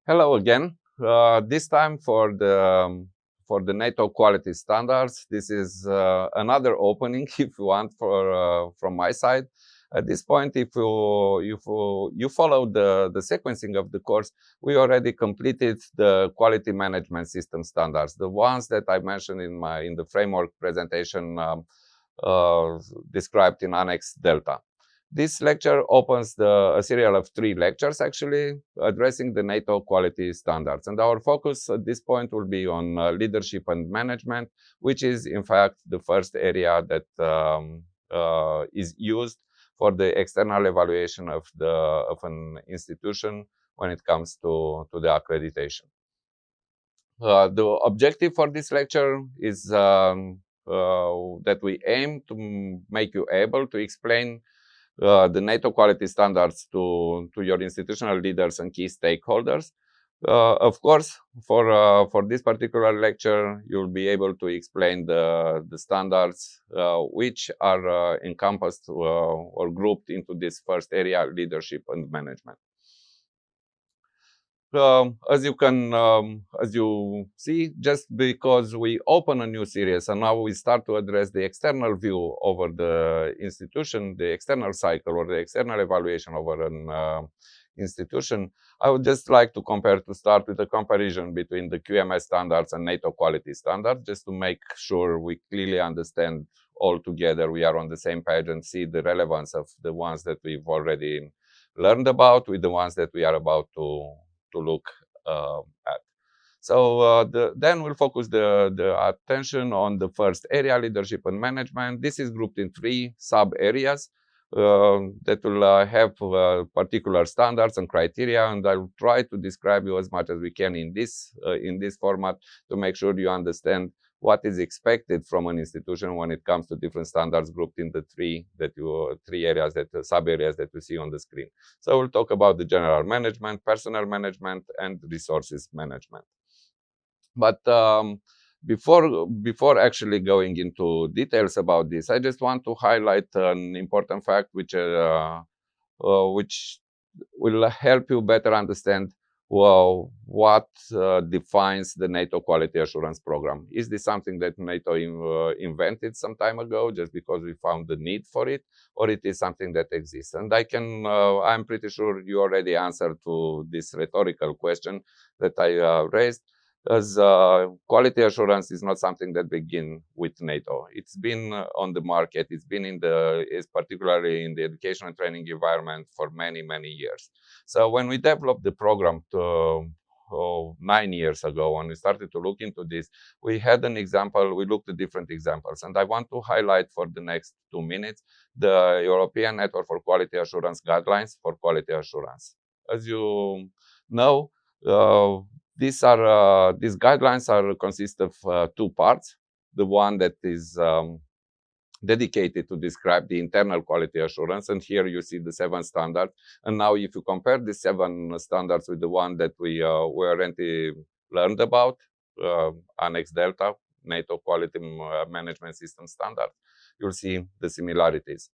Hello again. This time for the NATO quality standards. This is another opening, if you want, from my side. At this point, if you follow the sequencing of the course, we already completed the quality management system standards, the ones that I mentioned in the framework presentation uh, described in Annex Delta. This lecture opens a series of 3 lectures, actually, addressing the NATO quality standards. And our focus at this point will be on leadership and management, which is, in fact, the first area that is used for the external evaluation of an institution when it comes to the accreditation. The objective for this lecture is that we aim to make you able to explain the NATO quality standards to your institutional leaders and key stakeholders. Of course, for this particular lecture, you'll be able to explain the standards which are encompassed or grouped into this first area, leadership and management. As you see, just because we open a new series and now we start to address the external view over the institution, the external cycle or the external evaluation over an institution, I would just like to start with a comparison between the QMS standards and NATO quality standards, just to make sure we clearly understand all together we are on the same page and see the relevance of the ones that we've already learned about with the ones that we are about to look at. So then we'll focus the attention on the first area, leadership and management. This is grouped in 3 sub-areas that will have particular standards and criteria, and I'll try to describe you as much as we can in this format to make sure you understand what is expected from an institution when it comes to different standards grouped in the 3 areas, sub areas that you see on the screen. So we'll talk about the general management, personnel management, and resources management. But before actually going into details about this, I just want to highlight an important fact which will help you better understand, well, what defines the NATO Quality Assurance Program. Is this something that NATO invented some time ago just because we found the need for it, or it is something that exists? And I'm pretty sure you already answered to this rhetorical question that I raised, as quality assurance is not something that began with NATO. It's been on the market. It's been particularly in the education and training environment for many, many years. So when we developed the program 9 years ago, when we started to look into this, we had an example. We looked at different examples, and I want to highlight for the next 2 minutes the European Network for Quality Assurance guidelines for quality assurance. As you know, these guidelines consist of 2 parts. The one that is dedicated to describe the internal quality assurance, and here you see the 7 standards. And now, if you compare the 7 standards with the one that we already learned about, Annex Delta, NATO Quality Management System Standard, you'll see the similarities.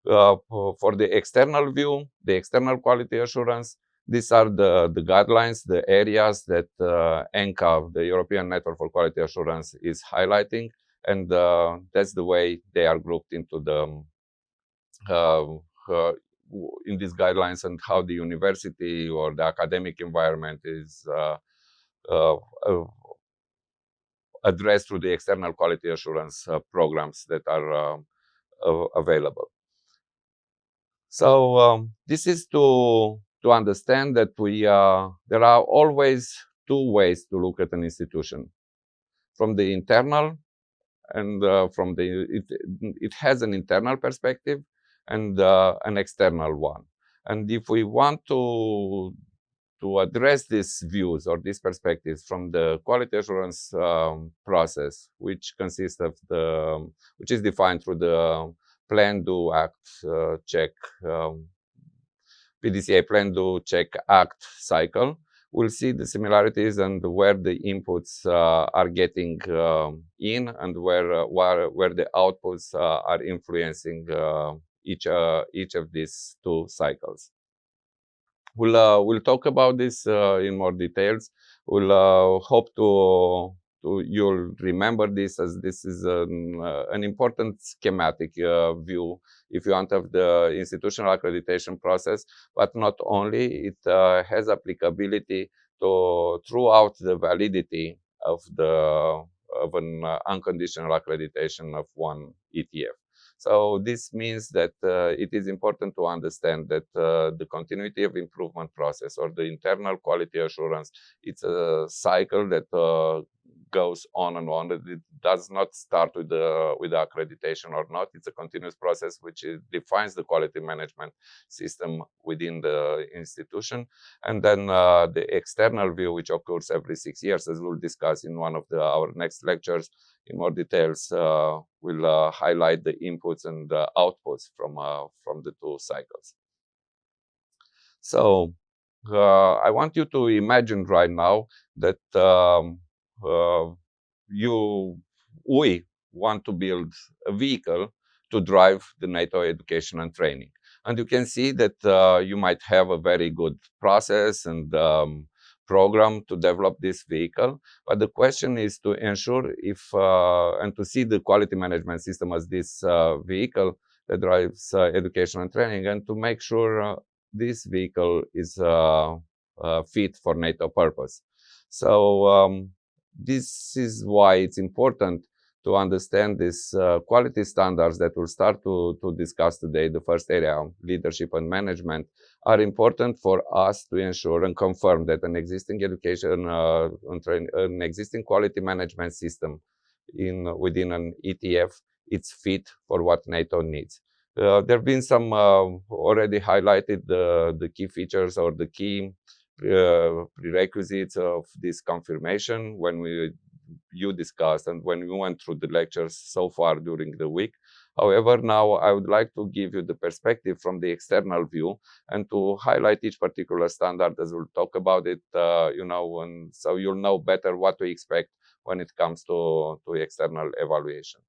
For the external view, the external quality assurance, these are the guidelines, the areas that ENCA, the European Network for Quality Assurance, is highlighting, and that's the way they are grouped into in these guidelines, and how the university or the academic environment is uh, uh, addressed through the external quality assurance programs that are available. So this is to understand that there are always 2 ways to look at an institution: from the internal, and it has an internal perspective and an external one. And if we want to address these views or these perspectives from the quality assurance process, which consists of which is defined through the plan, do, act, check, PDCA, plan, do, check, act cycle, we'll see the similarities and where the inputs are getting in, and where the outputs are influencing each of these 2 cycles. We'll talk about this in more details. We'll hope to you'll remember this, as this is an important schematic view if you want of the institutional accreditation process. But not only, it has applicability to throughout the validity of an unconditional accreditation of one ETF. So this means that it is important to understand that the continuity of improvement process, or the internal quality assurance, it's a cycle that goes on and on. It does not start with the accreditation or not. It's a continuous process which defines the quality management system within the institution. And then the external view, which occurs every 6 years, as we'll discuss in one of our next lectures in more details, will highlight the inputs and the outputs from the two cycles. So I want you to imagine right now that uh, we want to build a vehicle to drive the NATO education and training. And you can see that you might have a very good process and program to develop this vehicle. But the question is to ensure if, and to see the quality management system as this vehicle that drives education and training, and to make sure this vehicle is fit for NATO purpose. So this is why it's important to understand these quality standards that we'll start to discuss today. The first area, leadership and management, are important for us to ensure and confirm that an existing education an existing quality management system within an ETF, it's fit for what NATO needs. There have been some already highlighted the key features or the key prerequisites of this confirmation when you discussed and when we went through the lectures so far during the week. However, now I would like to give you the perspective from the external view and to highlight each particular standard as we'll talk about it, and so you'll know better what to expect when it comes to external evaluation.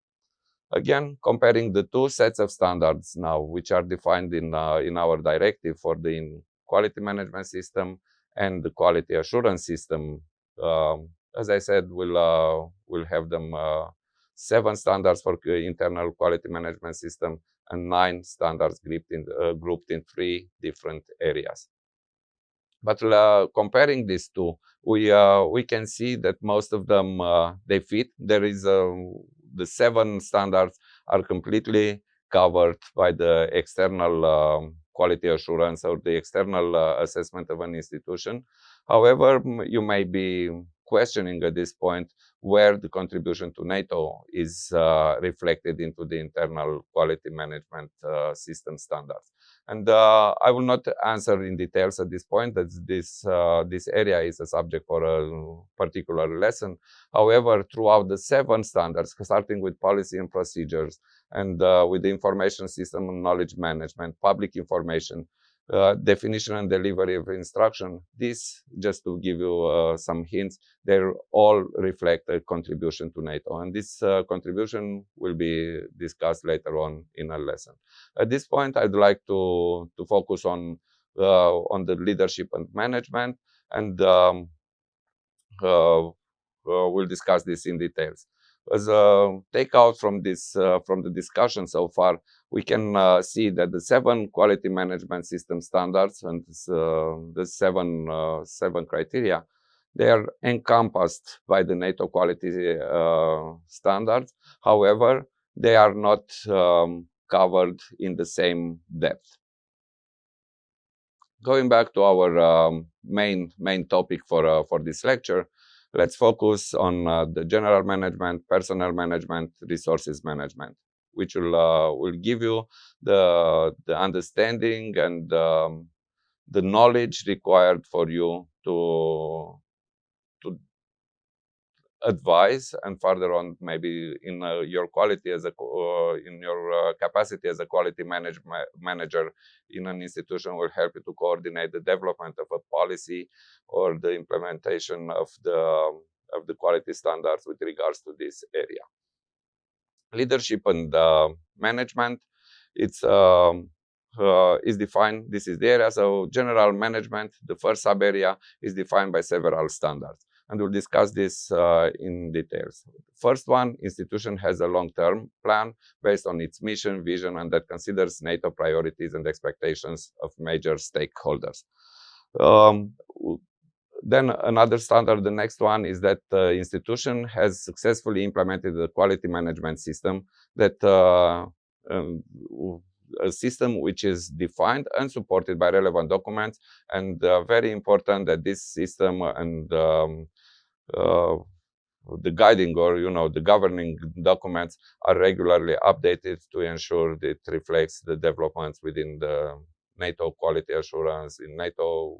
Again, comparing the two sets of standards now, which are defined in our directive for the quality management system and the quality assurance system. As I said, we'll have them 7 standards for internal quality management system and 9 standards grouped in 3 different areas. But comparing these two, we can see that most of them they fit. There is the 7 standards are completely covered by the external quality assurance or the external assessment of an institution. However, you may be questioning at this point where the contribution to NATO is reflected into the internal quality management system standards. And I will not answer in details at this point, that this area is a subject for a particular lesson. However, throughout the 7 standards, starting with policy and procedures, and with the information system and knowledge management, public information, definition and delivery of instruction, this, just to give you some hints, they all reflect a contribution to NATO. And this contribution will be discussed later on in a lesson. At this point, I'd like to focus on the leadership and management, and we'll discuss this in details. As a takeout from the discussion so far, we can see that the 7 quality management system standards and the seven criteria, they are encompassed by the NATO quality standards. However, they are not covered in the same depth. Going back to our main topic for this lecture, let's focus on the general management, personnel management, resources management, which will give you the understanding and the knowledge required for you to advise, and further on, maybe in your quality as in your capacity as a quality manager in an institution, will help you to coordinate the development of a policy or the implementation of the quality standards with regards to this area. Leadership and management, it's is defined. This is the area. So general management, the first sub area, is defined by several standards. And we'll discuss this in details. First one, institution has a long-term plan based on its mission, vision, and that considers NATO priorities and expectations of major stakeholders. Um, then another standard, the next one, is that the institution has successfully implemented the quality management system that um, a system which is defined and supported by relevant documents, and very important that this system and uh, the guiding, or the governing documents are regularly updated to ensure that it reflects the developments within the NATO quality assurance, in NATO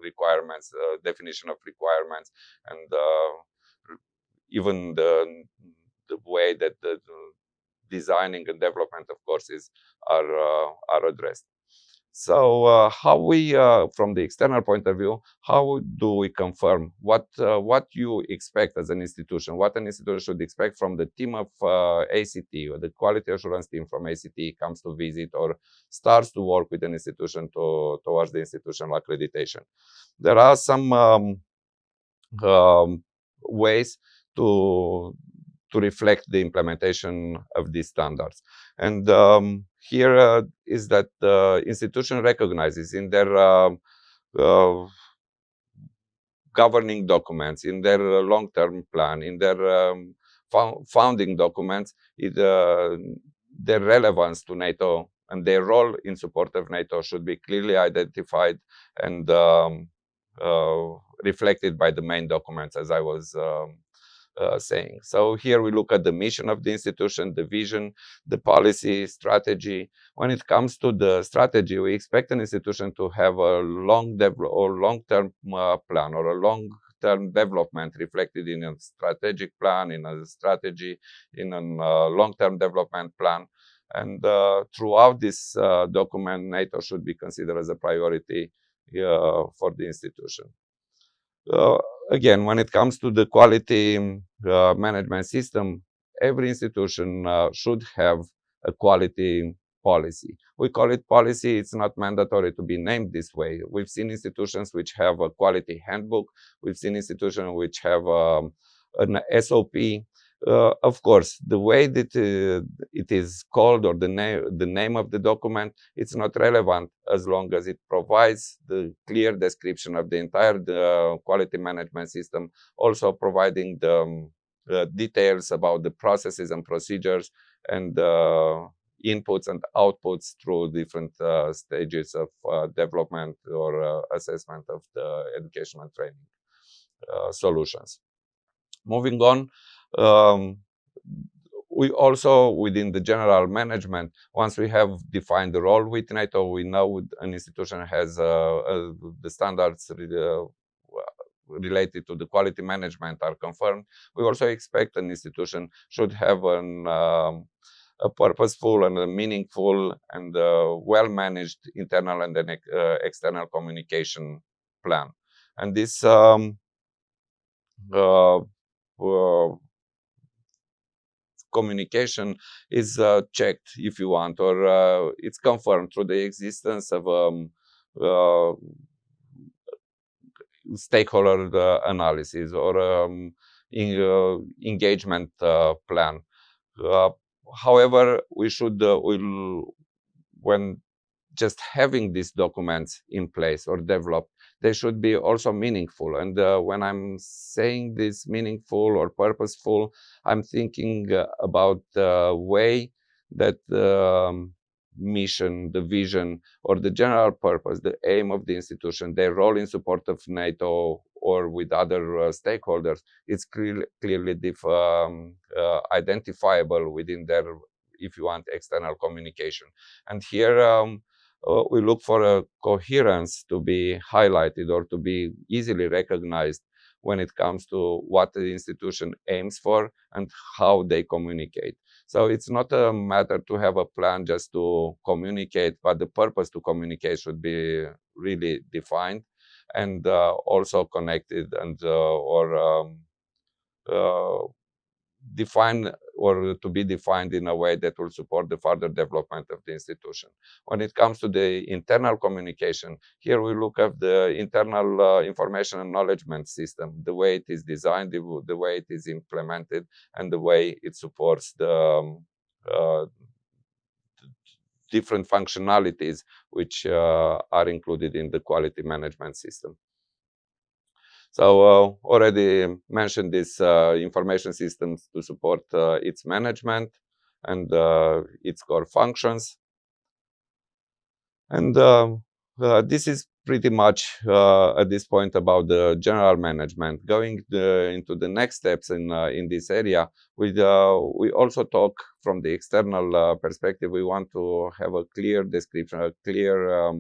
requirements, definition of requirements, and even the way that the designing and development of courses are addressed. So how we, from the external point of view, how do we confirm what you expect as an institution, what an institution should expect from the team of ACT, or the quality assurance team from ACT comes to visit or starts to work with an institution towards the institutional accreditation? There are some ways to reflect the implementation of these standards. And here is that the institution recognizes in their uh, governing documents, in their long-term plan, in their founding documents, their relevance to NATO and their role in support of NATO should be clearly identified and uh, reflected by the main documents, as I was saying. So here we look at the mission of the institution, the vision, the policy, strategy. When it comes to the strategy, we expect an institution to have a long-term plan, or a long-term development reflected in a strategic plan, in a strategy, in a long-term development plan. And throughout this document, NATO should be considered as a priority for the institution. Uh, Again, when it comes to the quality management system, every institution should have a quality policy. We call it policy. It's not mandatory to be named this way. We've seen institutions which have a quality handbook. We've seen institutions which have an SOP. Of course, the way that it is called, or the name of the document, it's not relevant as long as it provides the clear description of the entire quality management system, also providing the details about the processes and procedures, and inputs and outputs through different stages of development or assessment of the educational training solutions. Moving on, um, we also, within the general management, once we have defined the role with NATO, we know an institution has the standards related to the quality management are confirmed. We also expect an institution should have a purposeful and a meaningful and well-managed internal and then external communication plan. And this uh, uh, communication is checked, if you want, or it's confirmed through the existence of uh, stakeholder analysis, or engagement plan. Uh, However, we should, when just having these documents in place or developed, they should be also meaningful. And when I'm saying this meaningful or purposeful, I'm thinking about the way that the mission, the vision, or the general purpose, the aim of the institution, their role in support of NATO or with other stakeholders, it's clearly identifiable within their, if you want, external communication. And here we look for a coherence to be highlighted or to be easily recognized when it comes to what the institution aims for and how they communicate. So it's not a matter to have a plan just to communicate, but the purpose to communicate should be really defined and also connected and or uh, define or to be defined in a way that will support the further development of the institution. When it comes to the internal communication, here we look at the internal information acknowledgement system, the way it is designed, the way it is implemented, and the way it supports the uh, different functionalities which are included in the quality management system. So already mentioned these information systems to support its management and its core functions. And this is pretty much at this point about the general management. Going into the next steps in this area, we also talk from the external perspective. We want to have a clear description, a clear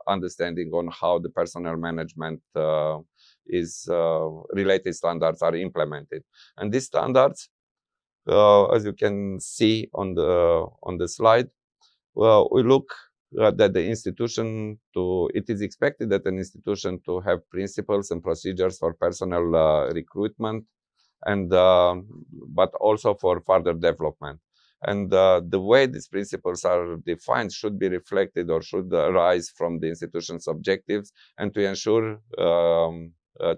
understanding on how the personnel management is related standards are implemented. And these standards, as you can see on the slide, well, we look that the institution to, it is expected that an institution to have principles and procedures for personnel recruitment and but also for further development. And the way these principles are defined should be reflected or should arise from the institution's objectives and to ensure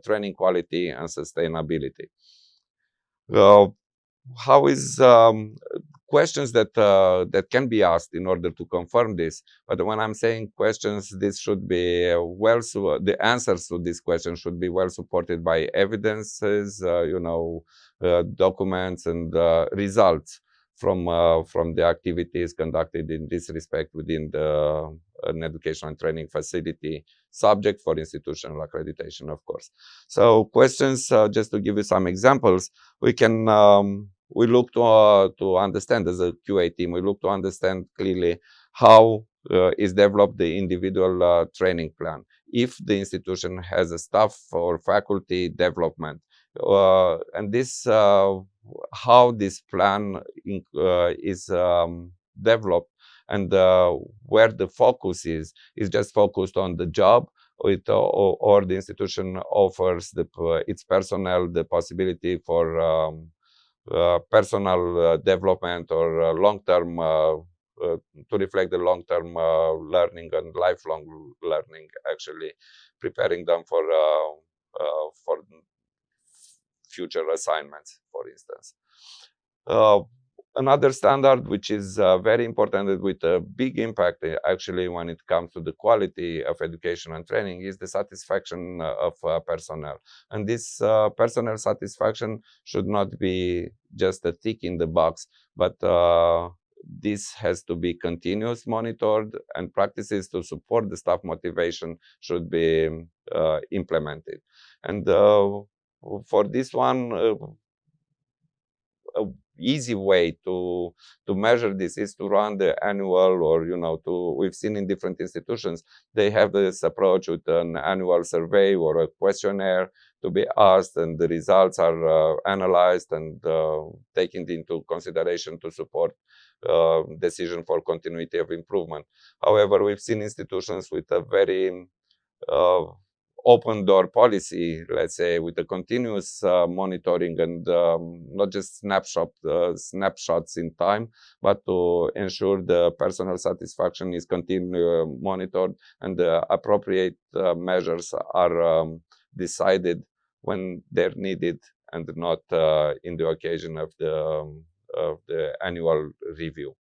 training quality and sustainability. Uh, how is questions that can be asked in order to confirm this? But when I'm saying questions, this should be the answers to these questions should be well supported by evidences, documents and results from the activities conducted in this respect within the an education and training facility, subject for institutional accreditation, of course. So questions, just to give you some examples, we can we look to understand as a QA team. We look to understand clearly how is developed the individual training plan. If the institution has a staff or faculty development, and this how this plan is developed, and where the focus is just focused on the job, or the institution offers its personnel the possibility for personal development or long-term to reflect the long-term learning and lifelong learning, actually preparing them for future assignments, for instance. Uh, Another standard which is very important with a big impact actually when it comes to the quality of education and training is the satisfaction of personnel. And this personnel satisfaction should not be just a tick in the box, but this has to be continuous monitored, and practices to support the staff motivation should be implemented. And for this one, a easy way to measure this is to run the annual, or to, we've seen in different institutions they have this approach with an annual survey or a questionnaire to be asked, and the results are analyzed and taken into consideration to support decision for continuity of improvement. However, we've seen institutions with a very uh, open door policy, let's say, with a continuous monitoring and not just snapshots in time, but to ensure the personal satisfaction is continually monitored and the appropriate measures are decided when they're needed and not in the occasion of the annual review.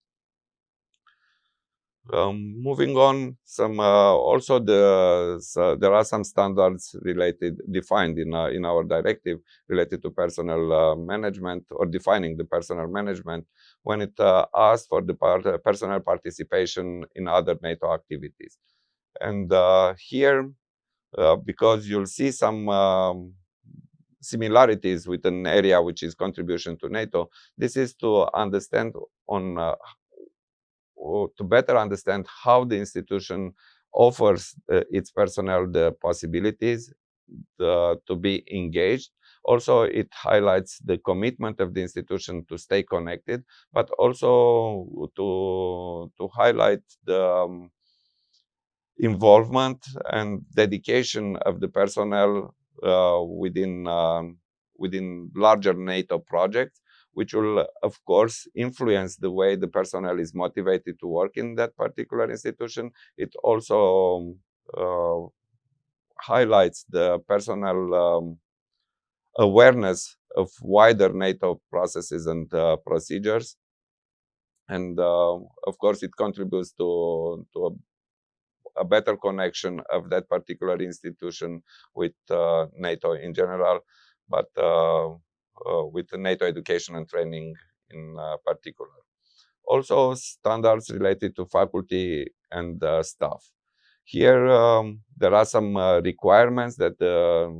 Moving on, some also there are some standards defined in our directive related to personnel management, or defining the personnel management when it asks for the personnel participation in other NATO activities. And here, because you'll see some similarities with an area which is contribution to NATO, this is to understand on or to better understand how the institution offers its personnel the possibilities to be engaged. Also, it highlights the commitment of the institution to stay connected, but also to highlight the involvement and dedication of the personnel within larger NATO projects, which will, of course, influence the way the personnel is motivated to work in that particular institution. It also uh, highlights the personnel awareness of wider NATO processes and procedures. And of course, it contributes to a better connection of that particular institution with NATO in general, but with the NATO education and training in particular. Also, standards related to faculty and staff. Here, there are some requirements that the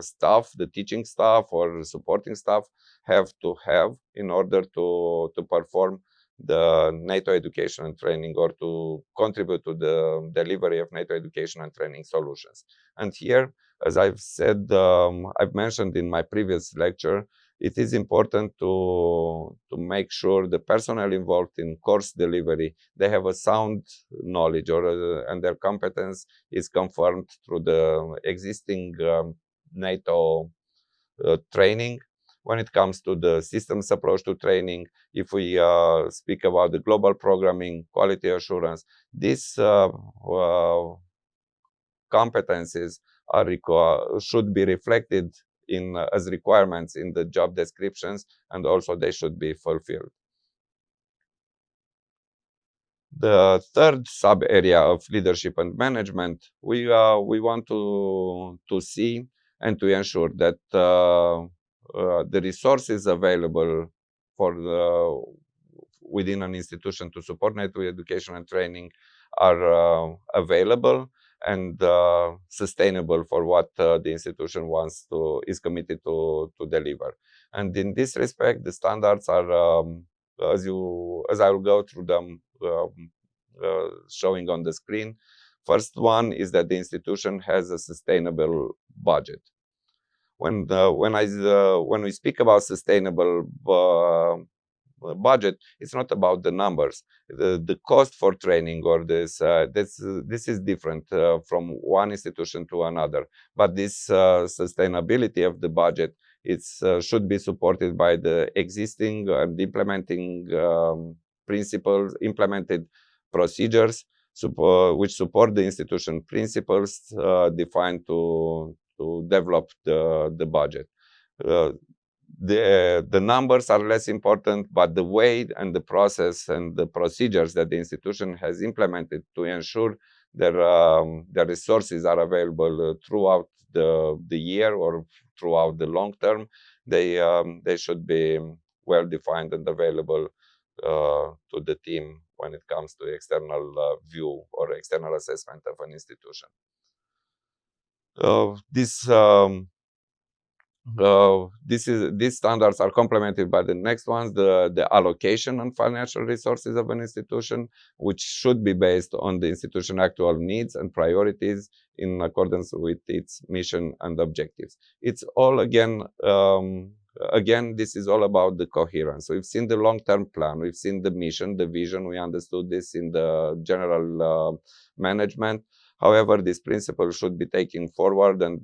staff, the teaching staff or supporting staff, have to have in order to perform the NATO education and training, or to contribute to the delivery of NATO education and training solutions. And here, as I've said, I've mentioned in my previous lecture, it is important to make sure the personnel involved in course delivery, they have a sound knowledge, or and their competence is confirmed through the existing NATO training. When it comes to the systems approach to training, if we speak about the global programming, quality assurance, these competencies should be reflected in as requirements in the job descriptions, and also they should be fulfilled. The third sub area of leadership and management, we want to see and to ensure that the resources available for the within an institution to support NATO education and training are available and sustainable for what the institution is committed to deliver. And in this respect, the standards are, as I will go through them, showing on the screen. First one is that the institution has a sustainable budget. When we speak about sustainable budget, it's not about the numbers. The cost for training, or this is different from one institution to another. But this sustainability of the budget, should be supported by the existing and implementing principles, implemented procedures, which support the institution principles defined to develop the budget. Uh, the numbers are less important, but the way and the process and the procedures that the institution has implemented to ensure their resources are available throughout the year or throughout the long term, they should be well defined and available to the team when it comes to external view or external assessment of an institution. This these standards are complemented by the next ones, the allocation and financial resources of an institution, which should be based on the institution's actual needs and priorities in accordance with its mission and objectives. It's all again, this is all about the coherence. So we've seen the long-term plan, we've seen the mission, the vision, we understood this in the general management. However, this principle should be taken forward and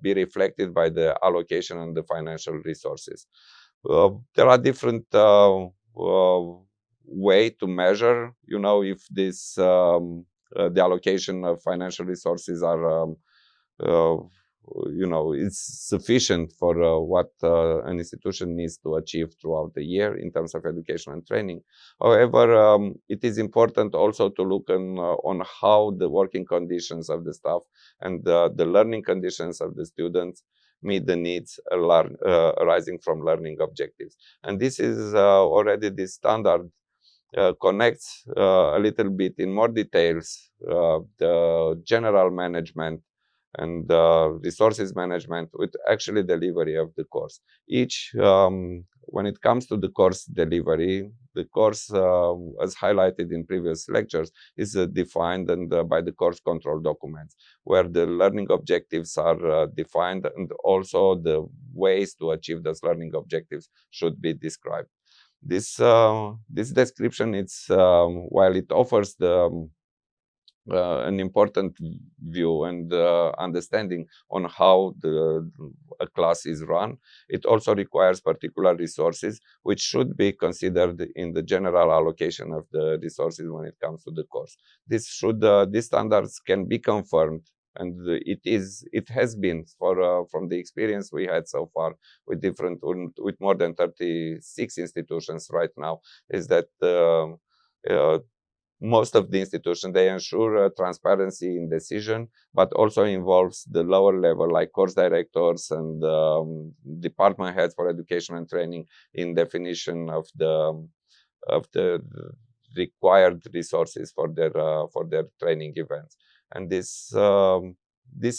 be reflected by the allocation and the financial resources. There are different way to measure, if this the allocation of financial resources are uh, it's sufficient for what an institution needs to achieve throughout the year in terms of education and training. However, it is important also to look on how the working conditions of the staff and the learning conditions of the students meet the needs arising from learning objectives. And this is already the standard connects a little bit in more details the general management and resources management with actually delivery of the course. When it comes to the course delivery, the course, as highlighted in previous lectures, is defined and by the course control documents, where the learning objectives are defined, and also the ways to achieve those learning objectives should be described. This description, while it offers an important view and understanding on how a class is run. It also requires particular resources, which should be considered in the general allocation of the resources when it comes to the course. These standards can be confirmed, and it has been from the experience we had so far with more than 36 institutions right now, is that uh, most of the institutions, they ensure transparency in decision, but also involves the lower level like course directors and department heads for education and training in definition of the required resources for their training events. And this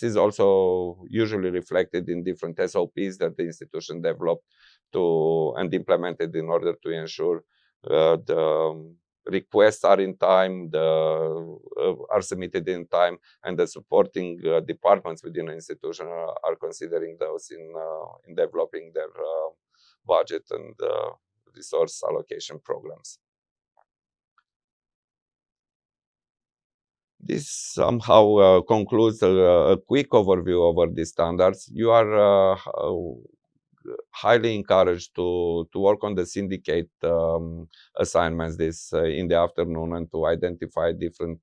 is also usually reflected in different SOPs that the institution developed to and implemented in order to ensure the requests are in time, are submitted in time, and the supporting departments within an institution are considering those in developing their budget and resource allocation programs. This somehow concludes a quick overview over the standards. You are highly encouraged to work on the syndicate assignments this in the afternoon and to identify different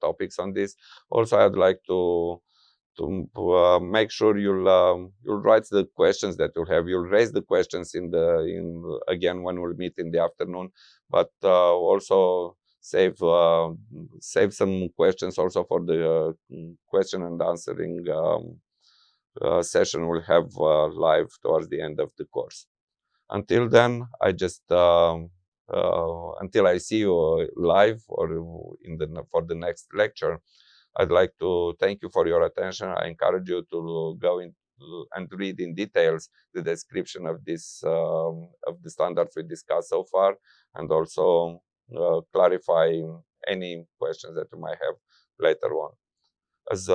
topics on this. Also, I'd like to make sure you'll write the questions that you'll have. You'll raise the questions in again when we'll meet in the afternoon, but also save some questions also for the question and answering session we'll have live towards the end of the course. Until then, until I see you live or for the next lecture, I'd like to thank you for your attention. I encourage you to go in and read in details the description of of the standards we discussed so far, and also clarify any questions that you might have later on. As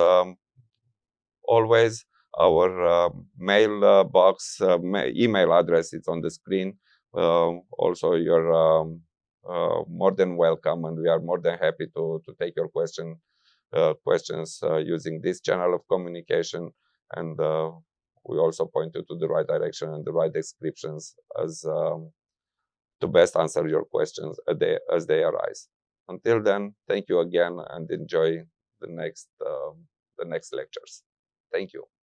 always, our mail box, email address is on the screen. Also, you're more than welcome, and we are more than happy to take your questions using this channel of communication. And we also point you to the right direction and the right descriptions to best answer your questions as they arise. Until then, thank you again and enjoy the next lectures. Thank you.